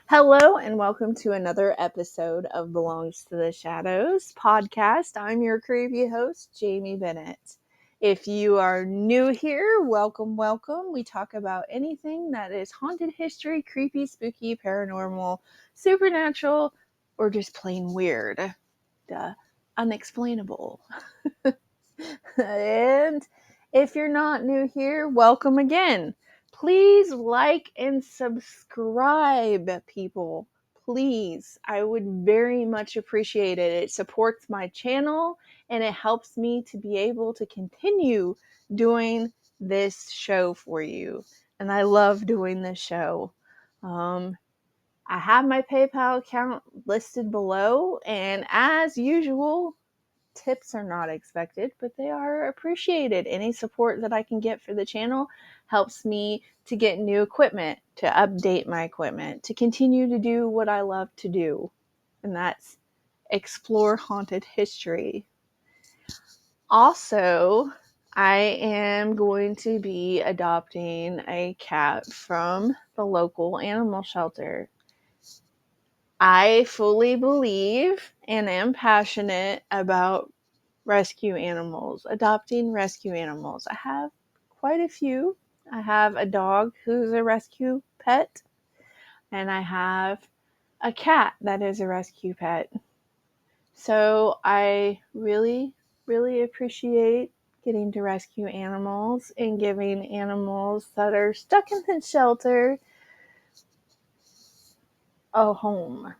Hello and welcome to another episode of Belongs to the Shadows podcast. I'm your creepy host, Jaime Bennett. If you are new here, welcome. We talk about anything that is haunted history, creepy, spooky, paranormal, supernatural, or just plain weird. Unexplainable. And if you're not new here, welcome again. Please like and subscribe, people. Please. I would very much appreciate it. It supports my channel and it helps me to be able to continue doing this show for you. And I love doing this show. I have my PayPal account listed below, and as usual, tips are not expected, but they are appreciated. Any support that I can get for the channel helps me to get new equipment, to update my equipment, to continue to do what I love to do, and that's explore haunted history. Also, I am going to be adopting a cat from the local animal shelter. I fully believe and am passionate about adopting rescue animals. I have quite a few. I have a dog who's a rescue pet, and I have a cat that is a rescue pet. So I really, really appreciate getting to rescue animals and giving animals that are stuck in the shelter a home.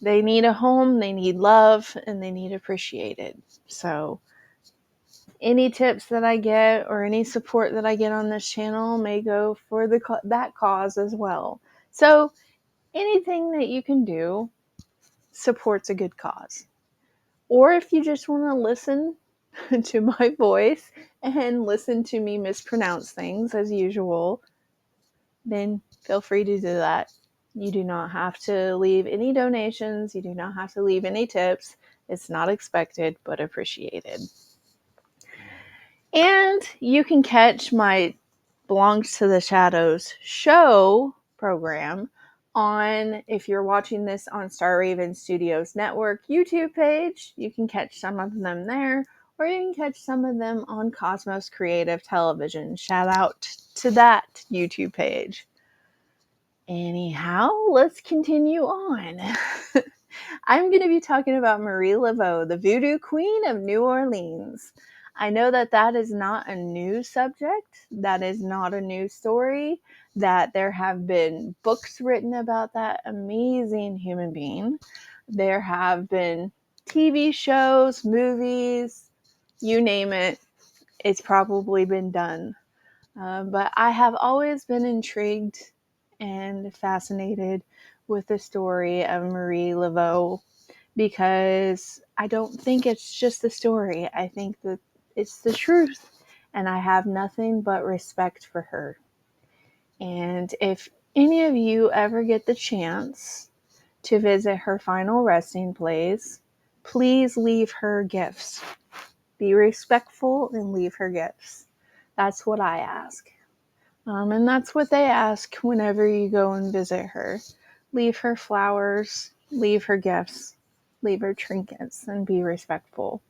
They need a home, they need love, and they need appreciated. So any tips that I get or any support that I get on this channel may go for that cause as well. So anything that you can do supports a good cause. Or if you just want to listen to my voice and listen to me mispronounce things as usual, then feel free to do that. You do not have to leave any donations. You do not have to leave any tips. It's not expected, but appreciated. And you can catch my Belongs to the Shadows show program on, if you're watching this on Star Raven Studios Network YouTube page, you can catch some of them there, or you can catch some of them on Cosmos Creative Television. Shout out to that YouTube page. Anyhow, let's continue on. I'm going to be talking about Marie Laveau, the Voodoo Queen of New Orleans. I know that is not a new subject. That is not a new story. That there have been books written about that amazing human being. There have been TV shows, movies, you name it. It's probably been done. But I have always been intrigued and fascinated with the story of Marie Laveau, because I don't think it's just a story. I think that it's the truth, and I have nothing but respect for her. And if any of you ever get the chance to visit her final resting place, please leave her gifts. Be respectful and leave her gifts. That's what I ask. And that's what they ask whenever you go and visit her. Leave her flowers, leave her gifts, leave her trinkets, and be respectful.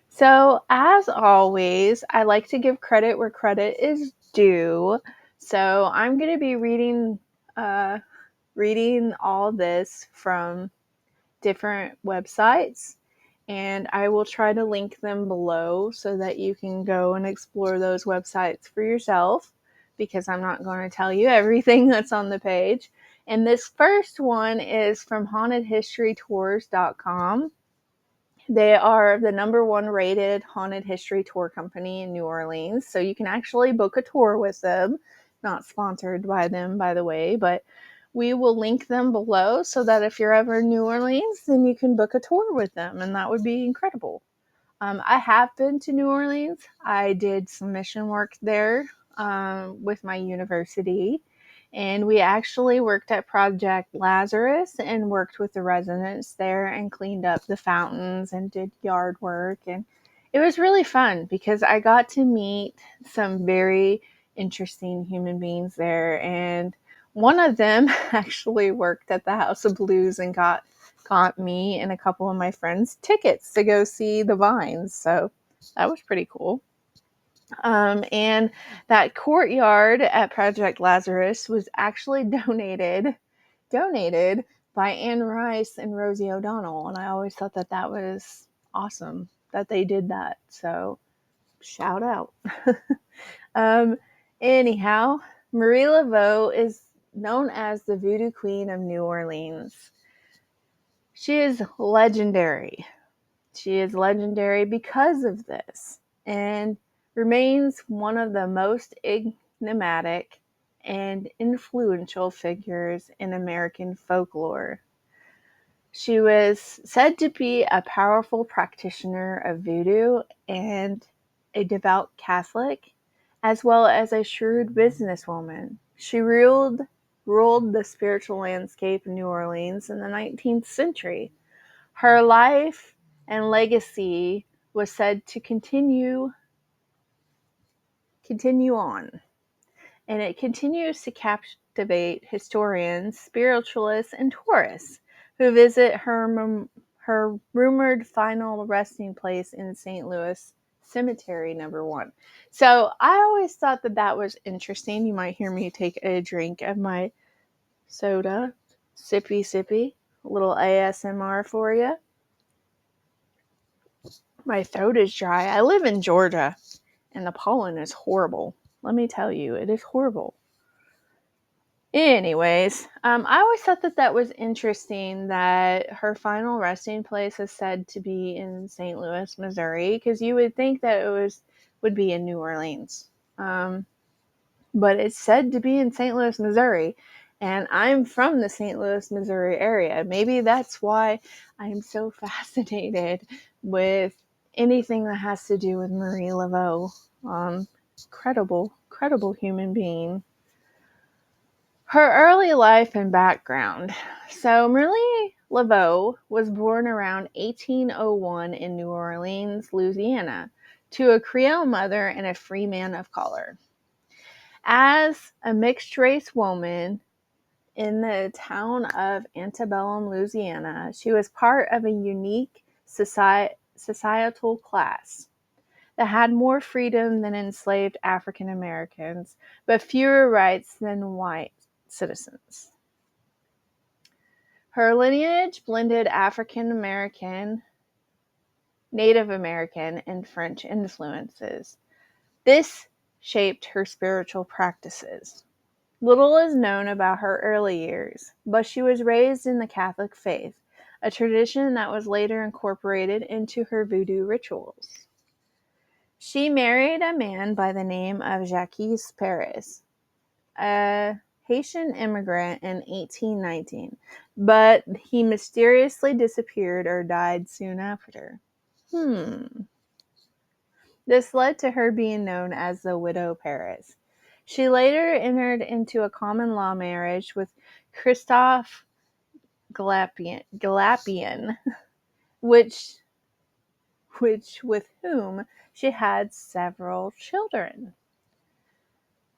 So, as always, I like to give credit where credit is due. So, I'm going to be reading all this from different websites, and I will try to link them below so that you can go and explore those websites for yourself, because I'm not going to tell you everything that's on the page. And this first one is from hauntedhistorytours.com. They are the number one rated haunted history tour company in New Orleans. So you can actually book a tour with them. Not sponsored by them, by the way, but we will link them below so that if you're ever in New Orleans, then you can book a tour with them, and that would be incredible. I have been to New Orleans. I did some mission work there with my university, and we actually worked at Project Lazarus and worked with the residents there and cleaned up the fountains and did yard work. And it was really fun because I got to meet some very interesting human beings there. And One of them actually worked at the House of Blues and got me and a couple of my friends tickets to go see the Vines. So that was pretty cool. And that courtyard at Project Lazarus was actually donated by Anne Rice and Rosie O'Donnell. And I always thought that that was awesome that they did that. So shout out. um, anyhow, Marie Laveau is known as the Voodoo Queen of New Orleans. She is legendary. She is legendary because of this and remains one of the most enigmatic and influential figures in American folklore. She was said to be a powerful practitioner of voodoo and a devout Catholic, as well as a shrewd businesswoman. She ruled the spiritual landscape in New Orleans in the 19th century. Her life and legacy was said to continue on, and it continues to captivate historians, spiritualists, and tourists who visit her rumored final resting place in St. Louis Cemetery Number 1. So I always thought that that was interesting. You might hear me take a drink of my soda, sippy, a little ASMR for you. My throat is dry. I live in Georgia, and the pollen is horrible. Let me tell you, it is horrible. Anyways, I always thought that that was interesting that her final resting place is said to be in St. Louis, Missouri, because you would think that would be in New Orleans, but it's said to be in St. Louis, Missouri, and I'm from the St. Louis, Missouri area. Maybe that's why I am so fascinated with anything that has to do with Marie Laveau. Incredible human being. Her early life and background. So Marie Laveau was born around 1801 in New Orleans, Louisiana, to a Creole mother and a free man of color. As a mixed-race woman in the town of Antebellum, Louisiana, she was part of a unique societal class that had more freedom than enslaved African Americans, but fewer rights than white citizens. Her lineage blended African American, Native American, and French influences. This shaped her spiritual practices. Little is known about her early years, but she was raised in the Catholic faith, a tradition that was later incorporated into her voodoo rituals. She married a man by the name of Jacques Paris, a Haitian immigrant in 1819, but he mysteriously disappeared or died soon after. This led to her being known as the Widow Paris. She later entered into a common law marriage with Christophe Galapian, which with whom she had several children.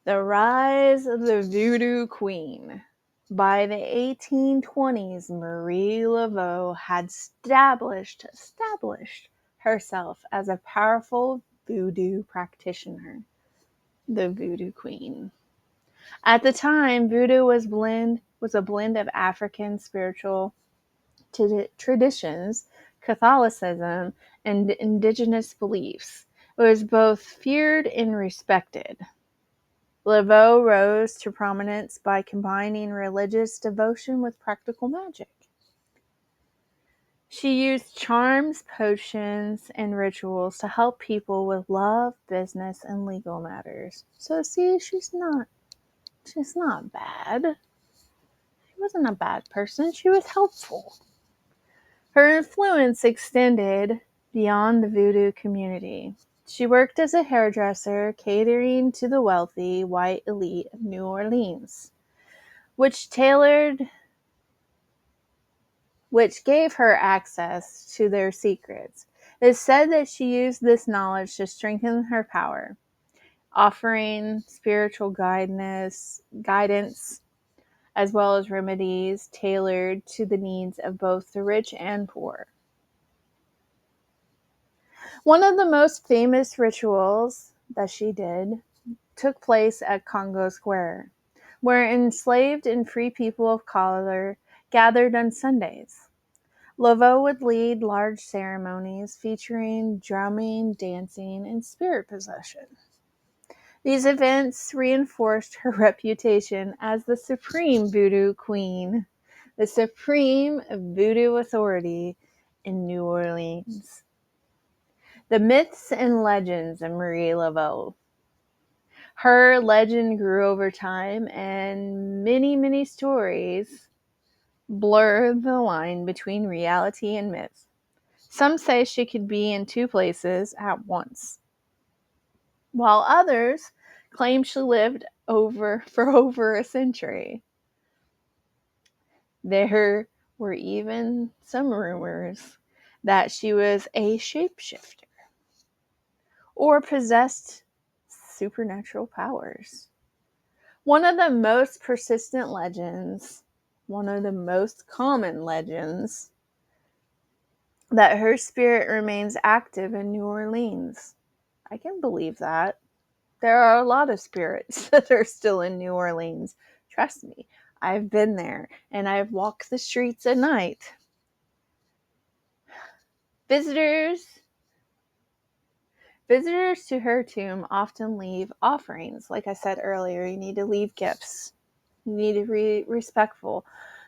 The rise of the Voodoo Queen. By the 1820s, Marie Laveau had established herself as a powerful voodoo practitioner, the Voodoo Queen. At the time, voodoo was a blend of African spiritual traditions, Catholicism, and indigenous beliefs. It was both feared and respected. Laveau rose to prominence by combining religious devotion with practical magic. She used charms, potions, and rituals to help people with love, business, and legal matters. So see, she's not bad. She wasn't a bad person. She was helpful. Her influence extended beyond the voodoo community. She worked as a hairdresser, catering to the wealthy white elite of New Orleans, which gave her access to their secrets. It is said that she used this knowledge to strengthen her power, offering spiritual guidance as well as remedies tailored to the needs of both the rich and poor. One of the most famous rituals that she did took place at Congo Square, where enslaved and free people of color gathered on Sundays. Laveau would lead large ceremonies featuring drumming, dancing, and spirit possession. These events reinforced her reputation as the supreme voodoo queen, the supreme voodoo authority in New Orleans. The myths and legends of Marie Laveau. Her legend grew over time, and many stories blur the line between reality and myth. Some say she could be in two places at once, while others claim she lived for over a century. There were even some rumors that she was a shapeshifter or possessed supernatural powers. One of the most persistent legends, one of the most common legends, that her spirit remains active in New Orleans. I can believe that. There are a lot of spirits that are still in New Orleans. Trust me, I've been there and I've walked the streets at night. Visitors to her tomb often leave offerings. Like I said earlier, you need to leave gifts. You need to be respectful.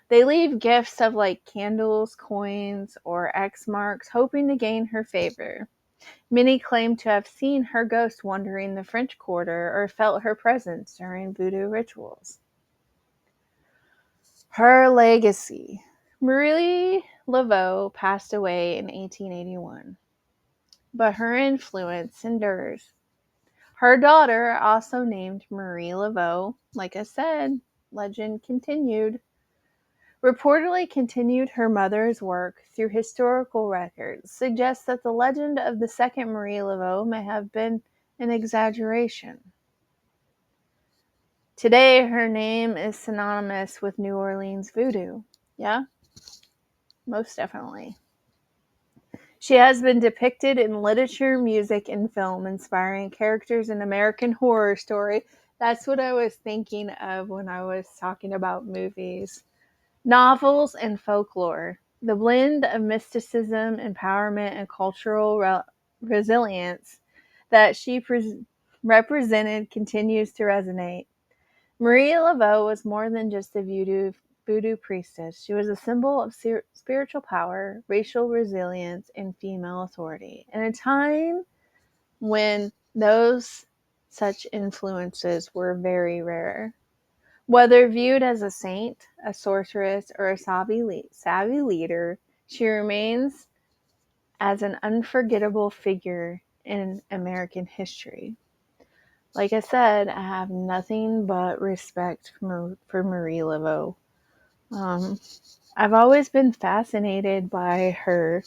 They leave gifts of like candles, coins, or X marks, hoping to gain her favor. Many claim to have seen her ghost wandering the French Quarter or felt her presence during voodoo rituals. Her legacy. Marie Laveau passed away in 1881, but her influence endures. Her daughter, also named Marie Laveau, like I said, legend continued, reportedly continued her mother's work through historical records, suggests that the legend of the second Marie Laveau may have been an exaggeration. Today, her name is synonymous with New Orleans voodoo. Yeah, most definitely. She has been depicted in literature, music, and film, inspiring characters in American Horror Story. That's what I was thinking of when I was talking about movies. Novels and folklore. The blend of mysticism, empowerment, and cultural resilience that she represented continues to resonate. Marie Laveau was more than just a voodoo priestess. She was a symbol of spiritual power, racial resilience, and female authority. In a time when those such influences were very rare. Whether viewed as a saint, a sorceress, or a savvy leader, she remains as an unforgettable figure in American history. Like I said, I have nothing but respect for Marie Laveau. I've always been fascinated by her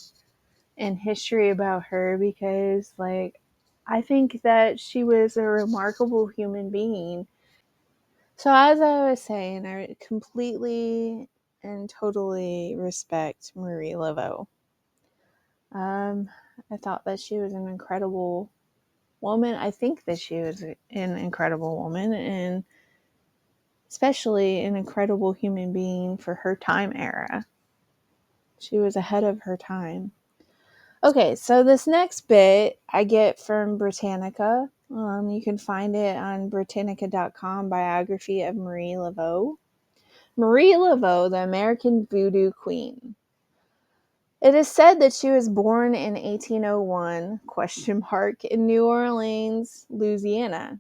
and history about her because, like, I think that she was a remarkable human being. So, as I was saying, I completely and totally respect Marie Laveau. I thought that she was an incredible woman. I think that she was an incredible woman and especially an incredible human being for her time era. She was ahead of her time. Okay, so this next bit I get from Britannica. You can find it on Britannica.com, biography of Marie Laveau. Marie Laveau, the American Voodoo Queen. It is said that she was born in 1801, in New Orleans, Louisiana.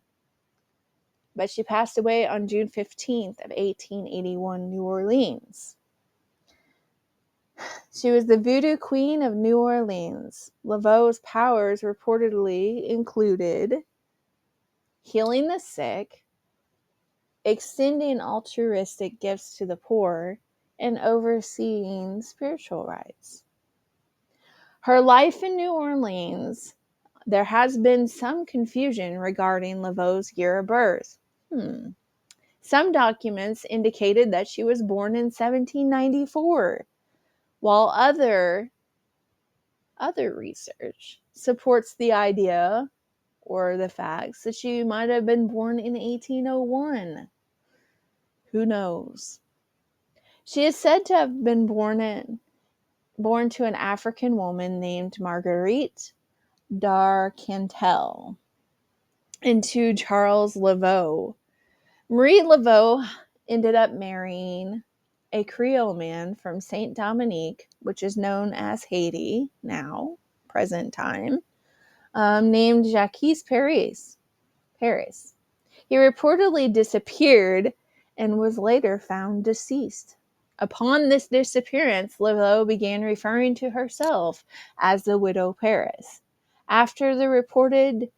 But she passed away on June 15th of 1881, New Orleans. She was the Voodoo Queen of New Orleans. Laveau's powers reportedly included healing the sick, extending altruistic gifts to the poor, and overseeing spiritual rites. Her life in New Orleans, there has been some confusion regarding Laveau's year of birth. Some documents indicated that she was born in 1794, while other research supports the idea or the facts that she might have been born in 1801. Who knows? She is said to have been born to an African woman named Marguerite d'Arcantel and to Charles Laveau. Marie Laveau ended up marrying a Creole man from Saint Dominique, which is known as Haiti now, present time, named Jacques Paris. He reportedly disappeared and was later found deceased. Upon this disappearance, Laveau began referring to herself as the Widow Paris. After the reported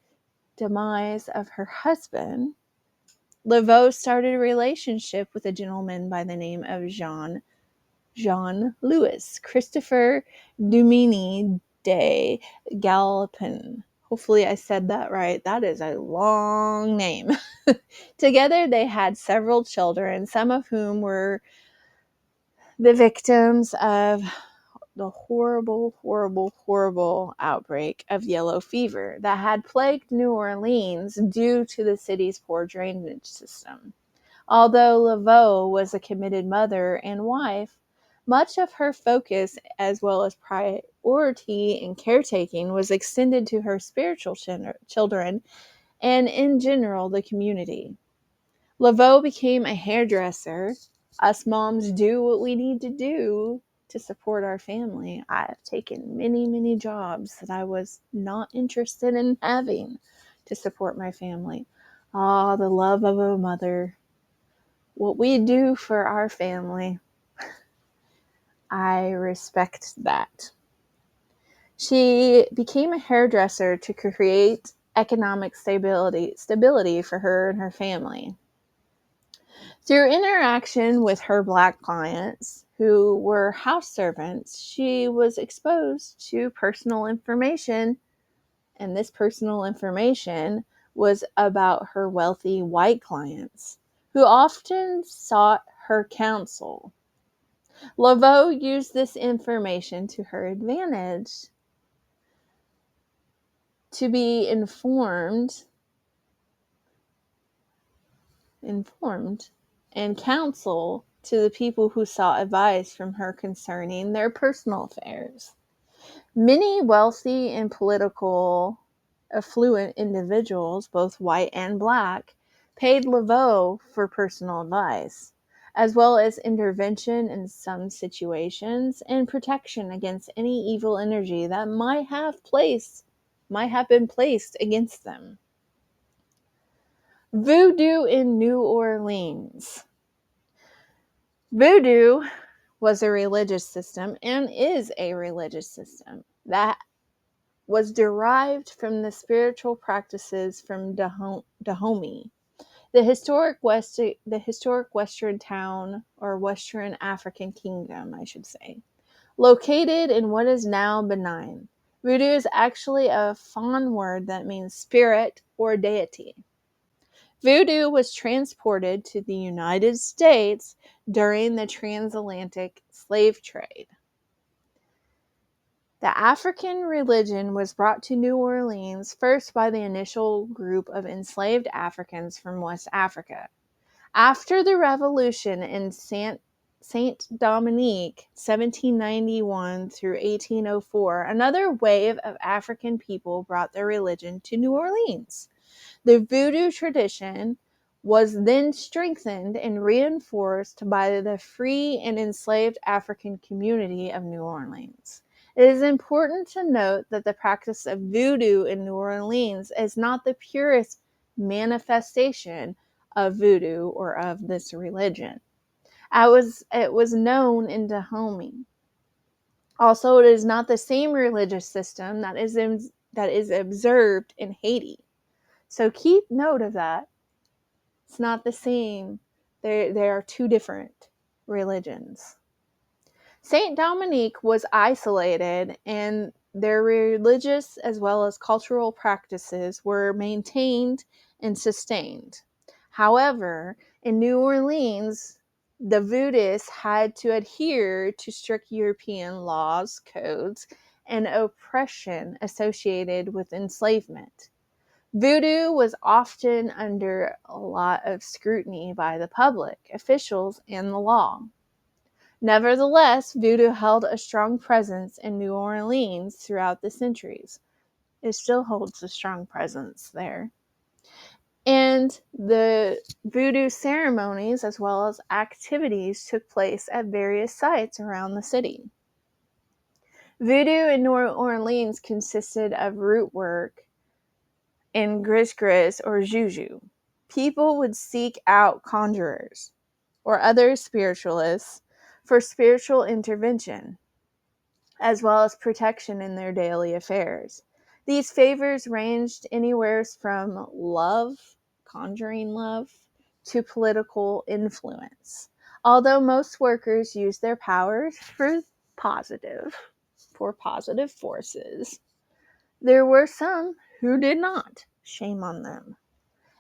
demise of her husband, Laveau started a relationship with a gentleman by the name of Jean-Louis Christopher Dumini de Galpin. Hopefully I said that right. That is a long name. Together they had several children, some of whom were the victims of the horrible outbreak of yellow fever that had plagued New Orleans due to the city's poor drainage system. Although Laveau was a committed mother and wife, much of her focus as well as priority and caretaking was extended to her spiritual children and in general the community. Laveau became a hairdresser. Us moms do what we need to do to support our family. I've taken many jobs that I was not interested in having to support my family. The love of a mother. What we do for our family, I respect that. She became a hairdresser to create economic stability for her and her family. Through interaction with her Black clients, who were house servants, she was exposed to personal information, and this personal information was about her wealthy white clients, who often sought her counsel. Laveau used this information to her advantage to be informed and counsel to the people who sought advice from her concerning their personal affairs. Many wealthy and political affluent individuals, both white and Black, paid Laveau for personal advice, as well as intervention in some situations and protection against any evil energy that might have been placed against them. Voodoo in New Orleans. Voodoo was a religious system and is a religious system that was derived from the spiritual practices from Dahomey, the historic western town, or Western African kingdom, I should say, located in what is now Benin. Voodoo is actually a Fon word that means spirit or deity. Voodoo was transported to the United States during the transatlantic slave trade. The African religion was brought to New Orleans first by the initial group of enslaved Africans from West Africa. After the revolution in Saint Dominique, 1791 through 1804, another wave of African people brought their religion to New Orleans. The Voodoo tradition was then strengthened and reinforced by the free and enslaved African community of New Orleans. It is important to note that the practice of voodoo in New Orleans is not the purest manifestation of voodoo or of this religion. It was known in Dahomey. Also, it is not the same religious system that is observed in Haiti. So keep note of that. It's not the same. There are two different religions. Saint Dominique was isolated, and their religious as well as cultural practices were maintained and sustained. However, In New Orleans, the Voodooists had to adhere to strict European laws, codes, and oppression associated with enslavement. Voodoo was often under a lot of scrutiny by the public, officials, and the law. Nevertheless, Voodoo held a strong presence in New Orleans throughout the centuries. It still holds a strong presence there. And the Voodoo ceremonies as well as activities took place at various sites around the city. Voodoo in New Orleans consisted of root work and gris or juju. People would seek out conjurers or other spiritualists for spiritual intervention, as well as protection in their daily affairs. These favors ranged anywhere from love, conjuring love, to political influence. Although most workers used their powers for positive forces, there were some who did not. Shame on them.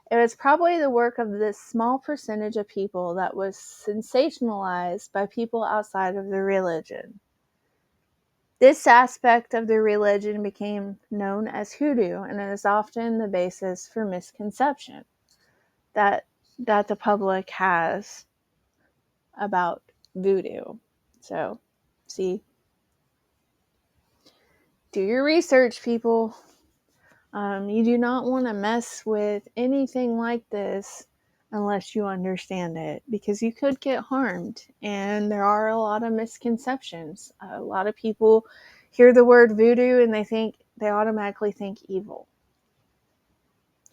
It was probably the work of this small percentage of people that was sensationalized by people outside of the religion. This aspect of the religion became known as hoodoo, and it is often the basis for misconception that the public has about voodoo. So, see, do your research, people. You do not want to mess with anything like this unless you understand it, because you could get harmed, and there are a lot of misconceptions. A lot of people hear the word voodoo and they automatically think evil.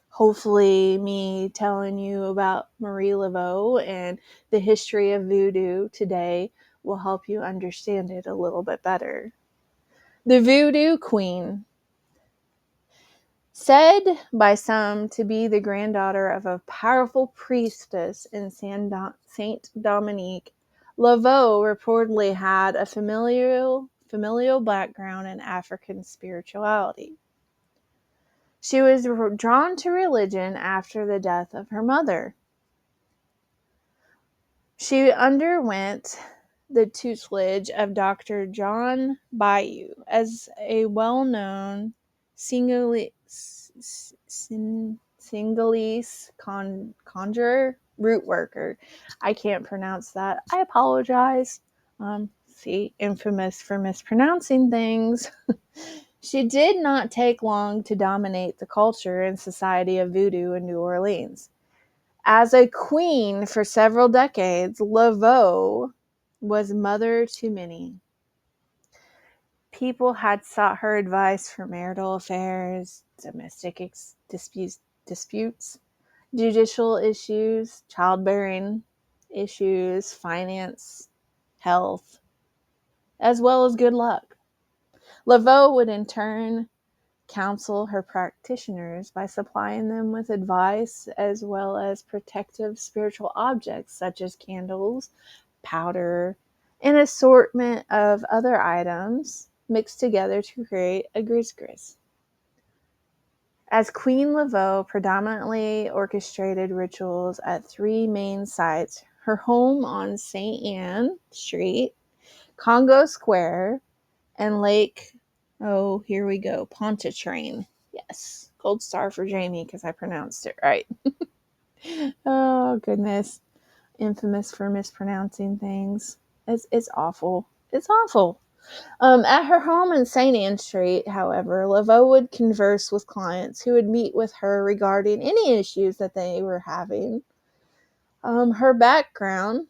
Hopefully, me telling you about Marie Laveau and the history of voodoo today will help you understand it a little bit better. The Voodoo Queen. Said by some to be the granddaughter of a powerful priestess in Saint Dominique, Laveau reportedly had a familial background in African spirituality. She was drawn to religion after the death of her mother. She underwent the tutelage of Dr. John Bayou as a well-known Singalese conjurer, root worker. I can't pronounce that. I apologize. Infamous for mispronouncing things. She did not take long to dominate the culture and society of voodoo in New Orleans. As a queen for several decades, Laveau was mother to many. People had sought her advice for marital affairs, domestic disputes, judicial issues, childbearing issues, finance, health, as well as good luck. Laveau would in turn counsel her practitioners by supplying them with advice as well as protective spiritual objects such as candles, powder, an assortment of other items mixed together to create a gris. As Queen Laveau predominantly orchestrated rituals at three main sites: her home on St. Anne Street, Congo Square, and Lake, here we go, Pontchartrain. Yes, gold star for Jamie because I pronounced it right. Oh, goodness. Infamous for mispronouncing things. It's awful. It's awful. At her home in St. Anne Street, however, Laveau would converse with clients who would meet with her regarding any issues that they were having. Her background,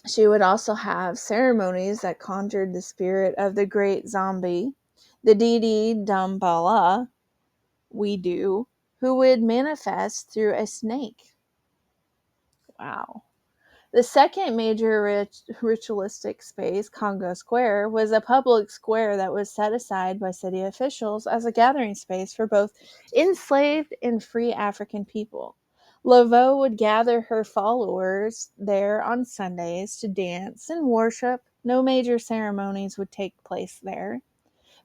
she would also have ceremonies that conjured the spirit of the great zombie, the Didi Dambala, who would manifest through a snake. Wow. The second major ritualistic space, Congo Square, was a public square that was set aside by city officials as a gathering space for both enslaved and free African people. Laveau would gather her followers there on Sundays to dance and worship. No major ceremonies would take place there,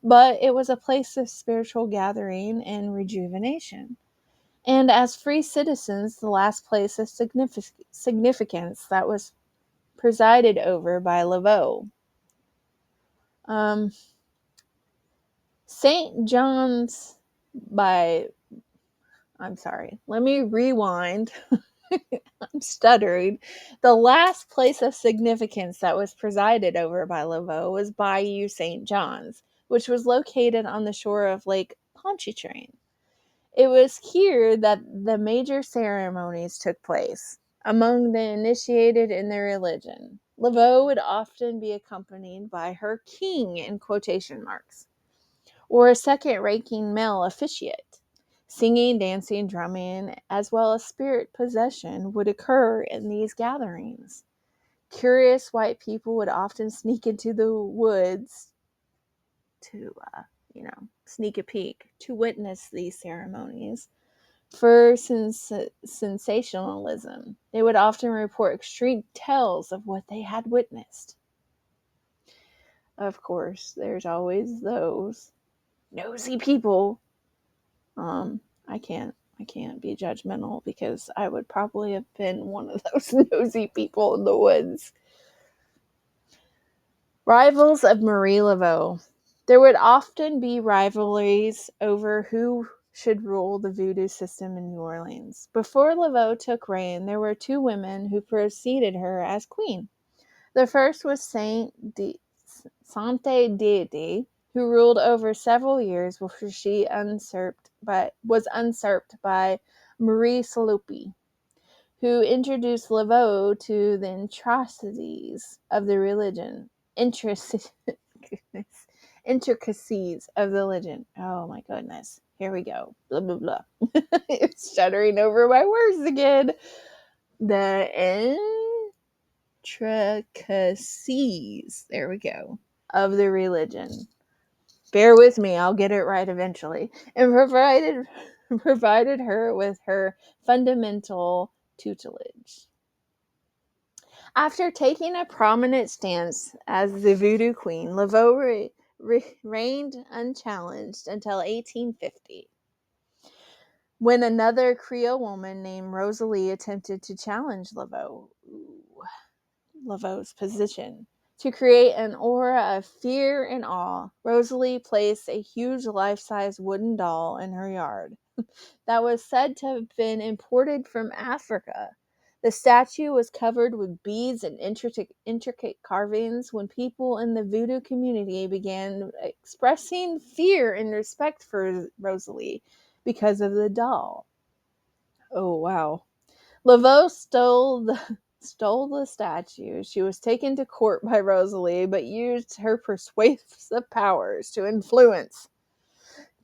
but it was a place of spiritual gathering and rejuvenation. and as free citizens, the last place of significance that was presided over by Laveau. St. John's by, I'm sorry, let me rewind. I'm stuttering. The last place of significance that was presided over by Laveau was Bayou St. John's, which was located on the shore of Lake Pontchartrain. It was here that the major ceremonies took place among the initiated in their religion. Laveau would often be accompanied by her king in quotation marks, or a second-ranking male officiate. Singing, dancing, drumming, as well as spirit possession would occur in these gatherings. Curious white people would often sneak into the woods to, sneak a peek to witness these ceremonies. For sensationalism, they would often report extreme tales of what they had witnessed. Of course, there's always those nosy people. I can't be judgmental because I would probably have been one of those nosy people in the woods. Rivals of Marie Laveau. There would often be rivalries over who should rule the voodoo system in New Orleans. Before Laveau took reign, there were two women who preceded her as queen. The first was Sainte Deity, who ruled over several years before she was usurped by Marie Salope, who introduced Laveau to the intricacies of the religion. Intricacies of the religion. Oh my goodness. Here we go. Blah, blah, blah. It's stuttering over my words again. The intricacies. There we go. Of the religion. Bear with me, I'll get it right eventually. And provided her with her fundamental tutelage. After taking a prominent stance as the voodoo queen, Laveau reigned unchallenged until 1850, when another Creole woman named Rosalie attempted to challenge Laveau's position. To create an aura of fear and awe, Rosalie placed a huge life-size wooden doll in her yard that was said to have been imported from Africa. The statue was covered with beads and intricate carvings when people in the voodoo community began expressing fear and respect for Rosalie because of the doll. Oh, wow. Laveau stole the statue. She was taken to court by Rosalie, but used her persuasive powers to influence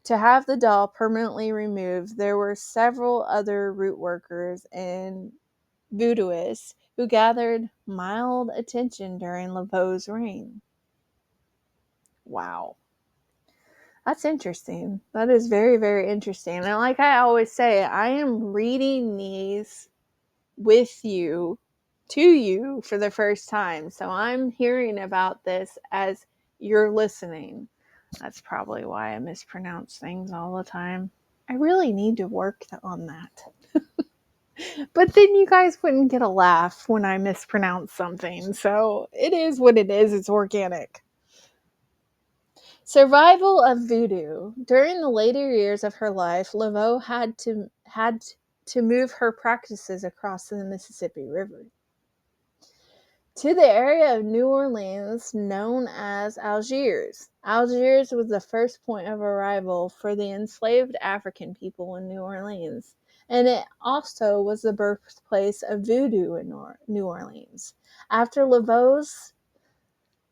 to have the doll permanently removed. There were several other root workers and voodooists who gathered mild attention during Laveau's reign. Wow. That's interesting. That is very, very interesting. And like I always say, I am reading these with you, to you, for the first time. So I'm hearing about this as you're listening. That's probably why I mispronounce things all the time. I really need to work on that. But then you guys wouldn't get a laugh when I mispronounce something. So it is what it is. It's organic. Survival of voodoo. During the later years of her life, Laveau had to move her practices across the Mississippi River to the area of New Orleans known as Algiers. Algiers was the first point of arrival for the enslaved African people in New Orleans, and it also was the birthplace of voodoo in New Orleans. After Laveau's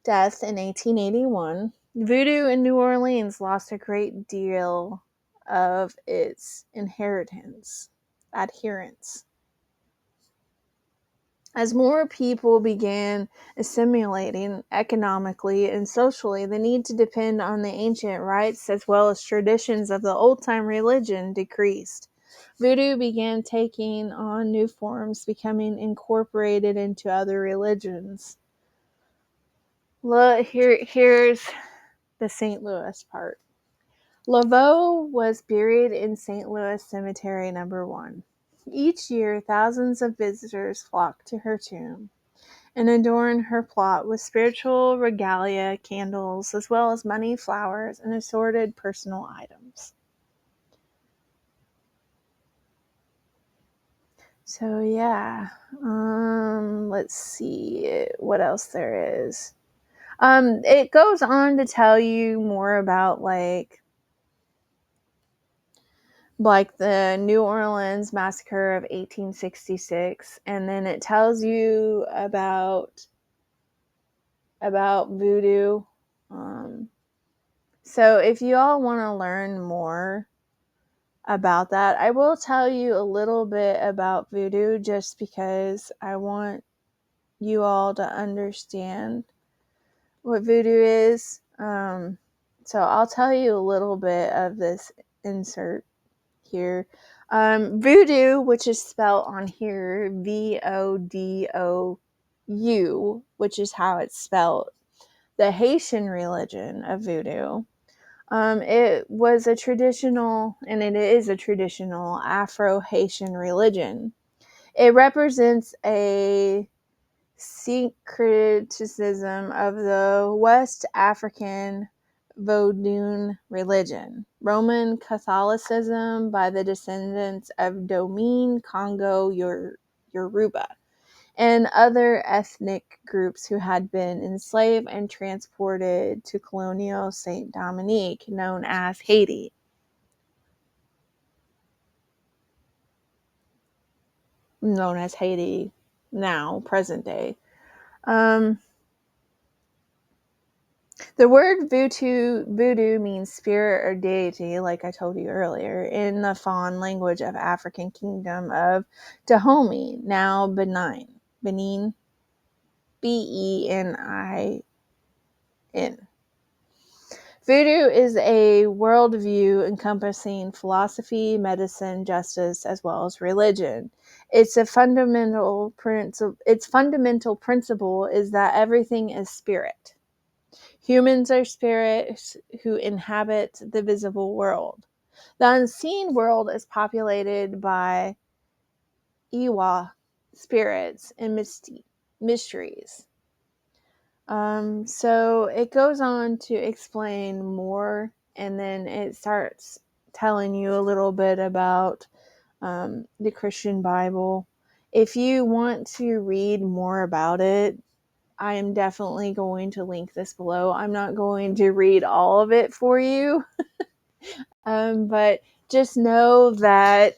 death in 1881, voodoo in New Orleans lost a great deal of its adherents. As more people began assimilating economically and socially, the need to depend on the ancient rites as well as traditions of the old-time religion decreased. Voodoo began taking on new forms, becoming incorporated into other religions. Look, here's the St. Louis part. Laveau was buried in St. Louis Cemetery No. 1. Each year, thousands of visitors flock to her tomb and adorn her plot with spiritual regalia, candles, as well as money, flowers, and assorted personal items. So yeah, let's see what else there is. It goes on to tell you more about like the New Orleans massacre of 1866, and then it tells you about voodoo. So if you all want to learn more about that, I will tell you a little bit about voodoo just because I want you all to understand what voodoo is. So I'll tell you a little bit of this insert here. Voodoo, which is spelled on here Vodou, which is how it's spelled, the Haitian religion of voodoo. It was a traditional, and it is a traditional Afro-Haitian religion. It represents a syncretism of the West African Vodun religion, Roman Catholicism by the descendants of Domine Congo Yoruba, and other ethnic groups who had been enslaved and transported to colonial Saint Dominique, known as Haiti. Known as Haiti now, present day. The word voodoo means spirit or deity, like I told you earlier, in the Fon language of African kingdom of Dahomey, now Benin, Benin, Benin. Voodoo is a worldview encompassing philosophy, medicine, justice, as well as religion. Its fundamental principle is that everything is spirit. Humans are spirits who inhabit the visible world. The unseen world is populated by Iwa spirits and mysteries. So it goes on to explain more, and then it starts telling you a little bit about the Christian Bible. If you want to read more about it, I am definitely going to link this below. I'm not going to read all of it for you, but just know that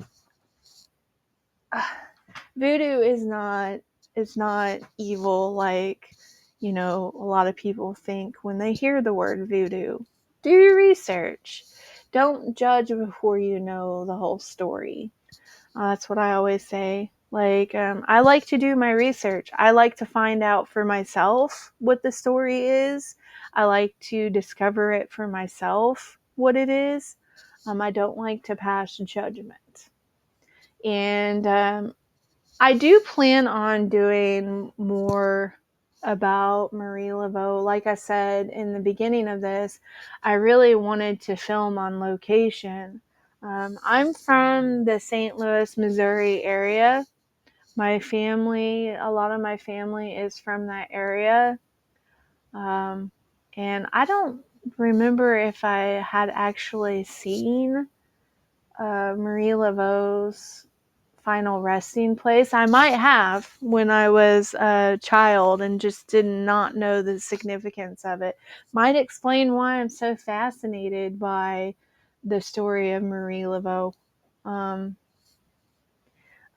voodoo is not, it's not evil like, you know, a lot of people think when they hear the word voodoo. Do your research. Don't judge before you know the whole story. That's what I always say. Like, I like to do my research. I like to find out for myself what the story is. I like to discover it for myself what it is. I don't like to pass judgment. And I do plan on doing more about Marie Laveau. Like I said in the beginning of this, I really wanted to film on location. I'm from the St. Louis, Missouri area. My family, a lot of my family is from that area. And I don't remember if I had actually seen Marie Laveau's final resting place. I might have when I was a child and just did not know the significance of it. Might explain why I'm so fascinated by the story of Marie Laveau.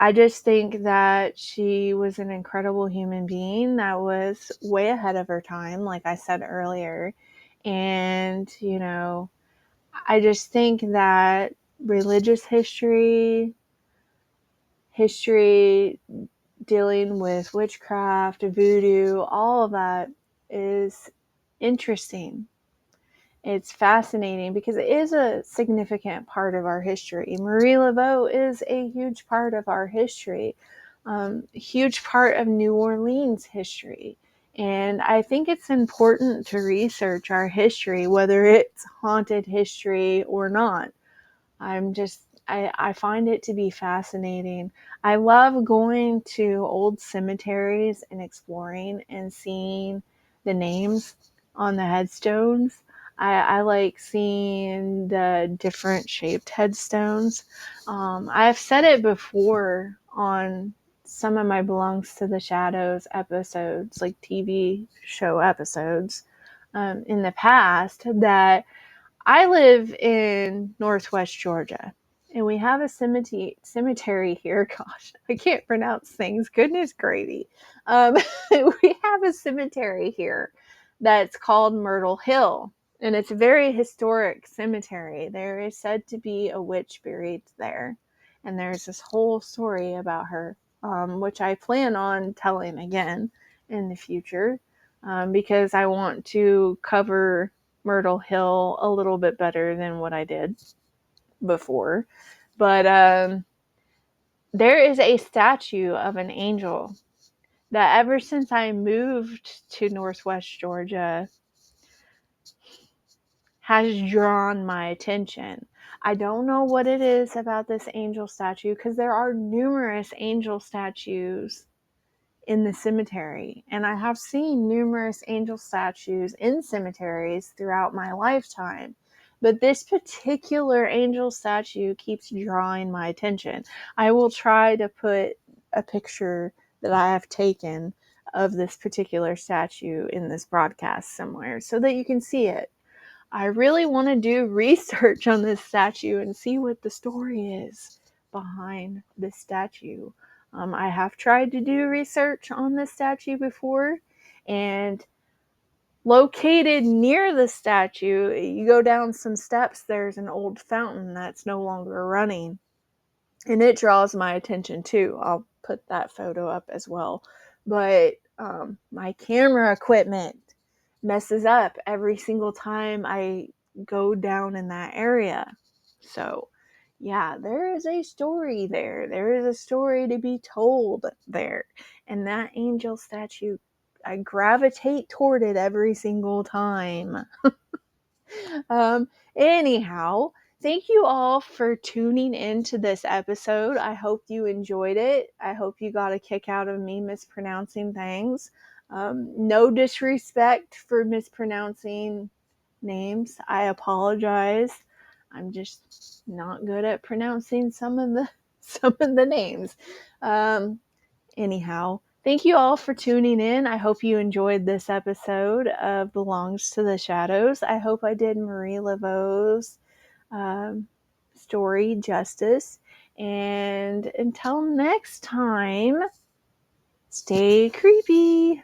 I just think that she was an incredible human being that was way ahead of her time, like I said earlier. And, you know, I just think that religious history dealing with witchcraft, voodoo, all of that is interesting. It's fascinating because it is a significant part of our history. Marie Laveau is a huge part of our history, a huge part of New Orleans history. And I think it's important to research our history, whether it's haunted history or not. I find it to be fascinating. I love going to old cemeteries and exploring and seeing the names on the headstones. I like seeing the different shaped headstones. I've said it before on some of my Belongs to the Shadows episodes, like TV show episodes, in the past, that I live in Northwest Georgia, and we have a cemetery here. Gosh, I can't pronounce things. Goodness gravy. We have a cemetery here that's called Myrtle Hill, and it's a very historic cemetery. There is said to be a witch buried there, and there's this whole story about her, which I plan on telling again in the future, because I want to cover Myrtle Hill a little bit better than what I did before. But there is a statue of an angel that ever since I moved to Northwest Georgia has drawn my attention. I don't know what it is about this angel statue, because there are numerous angel statues in the cemetery, and I have seen numerous angel statues in cemeteries throughout my lifetime, but this particular angel statue keeps drawing my attention. I will try to put a picture that I have taken of this particular statue in this broadcast somewhere so that you can see it. I really want to do research on this statue and see what the story is behind this statue. I have tried to do research on this statue before, and located near the statue, you go down some steps, there's an old fountain that's no longer running, and it draws my attention too. I'll put that photo up as well. But my camera equipment messes up every single time I go down in that area. So, yeah, there is a story there. There is a story to be told there. And that angel statue, I gravitate toward it every single time. Anyhow, thank you all for tuning into this episode. I hope you enjoyed it. I hope you got a kick out of me mispronouncing things. No disrespect for mispronouncing names. I apologize. I'm just not good at pronouncing some of the names. Anyhow, thank you all for tuning in. I hope you enjoyed this episode of Belongs to the Shadows. I hope I did Marie Laveau's story justice. And until next time, stay creepy.